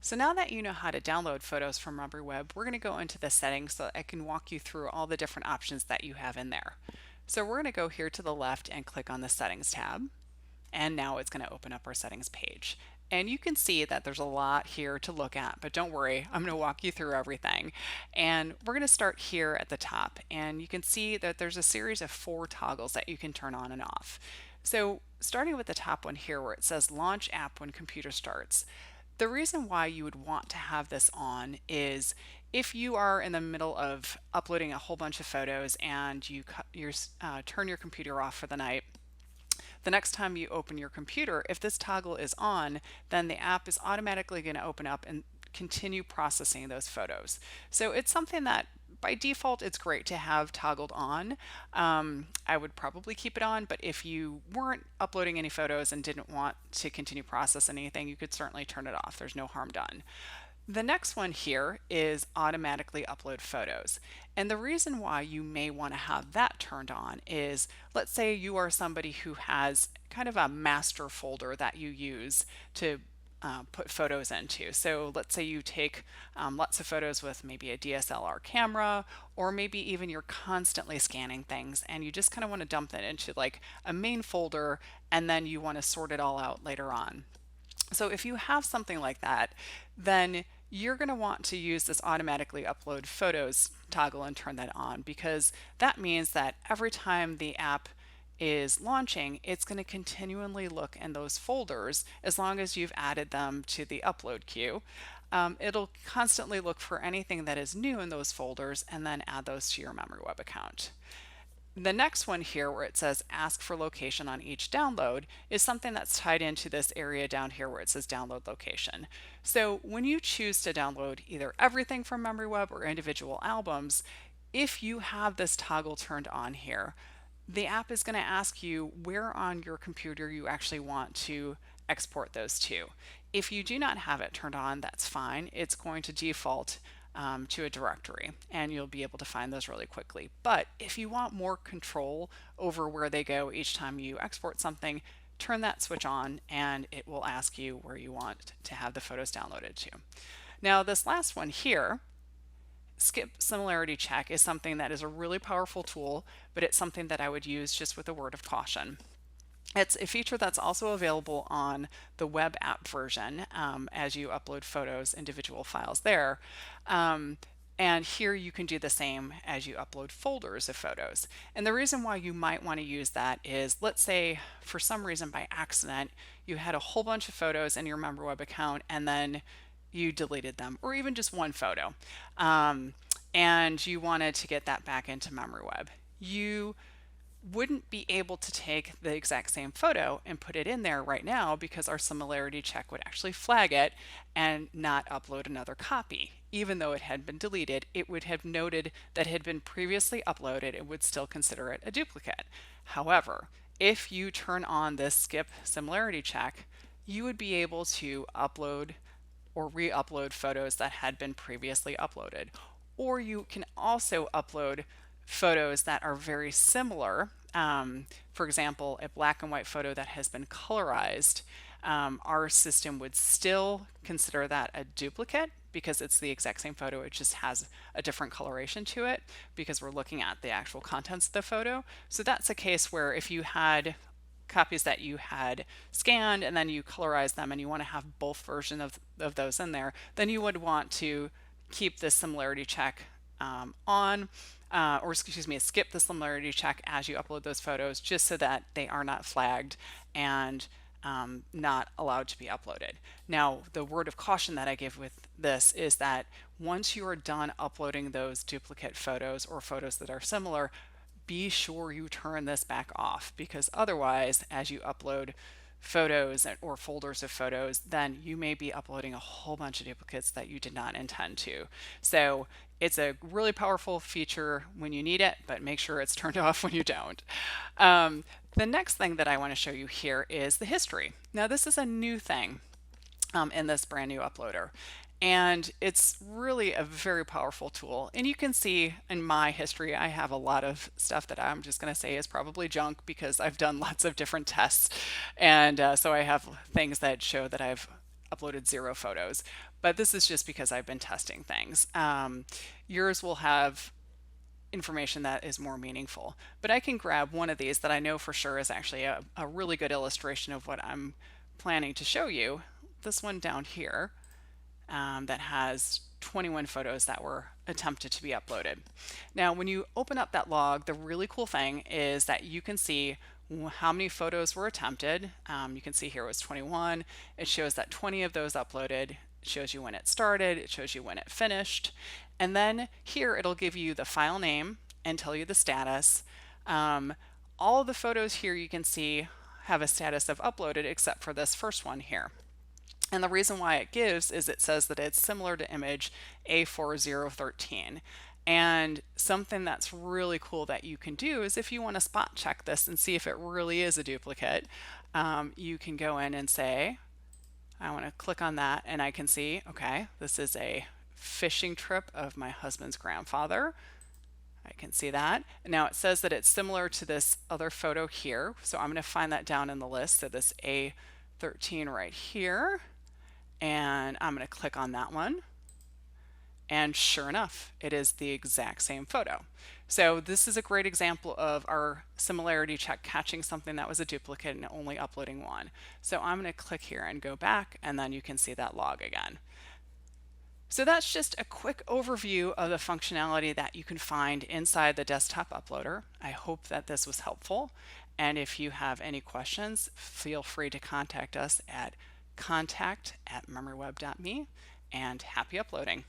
So now that you know how to download photos from MemoryWeb, we're going to go into the settings so that I can walk you through all the different options that you have in there. So we're going to go here to the left and click on the Settings tab, and now it's going to open up our settings page. And you can see that there's a lot here to look at, but don't worry, I'm going to walk you through everything. And we're going to start here at the top, and you can see that there's a series of 4 toggles that you can turn on and off. So starting with the top one here where it says Launch App when computer starts. The reason why you would want to have this on is if you are in the middle of uploading a whole bunch of photos and turn your computer off for the night, the next time you open your computer, if this toggle is on, then the app is automatically going to open up and continue processing those photos. So it's something that by default it's great to have toggled on. I would probably keep it on, but if you weren't uploading any photos and didn't want to continue processing anything, you could certainly turn it off. There's no harm done. The next one here is automatically upload photos. And the reason why you may want to have that turned on is, let's say you are somebody who has kind of a master folder that you use to put photos into. So let's say you take lots of photos with maybe a DSLR camera, or maybe even you're constantly scanning things and you just kind of want to dump that into like a main folder and then you want to sort it all out later on. So if you have something like that, then you're going to want to use this automatically upload photos toggle and turn that on, because that means that every time the app is launching, it's going to continually look in those folders as long as you've added them to the upload queue. It'll constantly look for anything that is new in those folders and then add those to your MemoryWeb account. The next one here where it says ask for location on each download is something that's tied into this area down here where it says download location. So when you choose to download either everything from MemoryWeb or individual albums, if you have this toggle turned on here, the app is going to ask you where on your computer you actually want to export those to. If you do not have it turned on, that's fine. It's going to default to a directory and you'll be able to find those really quickly. But if you want more control over where they go each time you export something, turn that switch on and it will ask you where you want to have the photos downloaded to. Now this last one here, skip similarity check, is something that is a really powerful tool, but it's something that I would use just with a word of caution. It's a feature that's also available on the web app version as you upload photos, individual files there. And here you can do the same as you upload folders of photos. And the reason why you might want to use that is, let's say for some reason by accident you had a whole bunch of photos in your MemoryWeb account and then you deleted them, or even just one photo, and you wanted to get that back into MemoryWeb. You wouldn't be able to take the exact same photo and put it in there right now because our similarity check would actually flag it and not upload another copy. Even though it had been deleted, it would have noted that it had been previously uploaded and would still consider it a duplicate. However, if you turn on this skip similarity check, you would be able to upload or re-upload photos that had been previously uploaded. Or you can also upload photos that are very similar. For example, a black and white photo that has been colorized, our system would still consider that a duplicate because it's the exact same photo, it just has a different coloration to it because we're looking at the actual contents of the photo. So that's a case where if you had copies that you had scanned and then you colorize them and you want to have both versions of those in there, then you would want to keep this similarity check on, or excuse me, skip the similarity check as you upload those photos just so that they are not flagged and not allowed to be uploaded. Now, the word of caution that I give with this is that once you are done uploading those duplicate photos or photos that are similar, be sure you turn this back off, because otherwise, as you upload photos or folders of photos, then you may be uploading a whole bunch of duplicates that you did not intend to. So it's a really powerful feature when you need it, but make sure it's turned off when you don't. The next thing that I want to show you here is the history. Now this is a new thing in this brand new uploader. And it's really a very powerful tool. And you can see in my history, I have a lot of stuff that I'm just going to say is probably junk because I've done lots of different tests. And so I have things that show that I've uploaded 0 photos. but this is just because I've been testing things. Yours will have information that is more meaningful. But I can grab one of these that I know for sure is actually a really good illustration of what I'm planning to show you. This one down here that has 21 photos that were attempted to be uploaded. Now, when you open up that log, the really cool thing is that you can see how many photos were attempted. You can see here it was 21. It shows that 20 of those uploaded. It shows you when it started. It shows you when it finished. And then here it'll give you the file name and tell you the status. All of the photos here you can see have a status of uploaded except for this first one here. And the reason why it gives is it says that it's similar to image A4013. And something that's really cool that you can do is if you want to spot check this and see if it really is a duplicate, you can go in and say, I want to click on that and I can see, okay, this is a fishing trip of my husband's grandfather. I can see that. Now it says that it's similar to this other photo here. So I'm going to find that down in the list. So this A13 right here. And I'm going to click on that one. And sure enough, it is the exact same photo. So this is a great example of our similarity check catching something that was a duplicate and only uploading one. So I'm going to click here and go back, and then you can see that log again. So that's just a quick overview of the functionality that you can find inside the desktop uploader. I hope that this was helpful. And if you have any questions, feel free to contact us at contact@memoryweb.me, and happy uploading.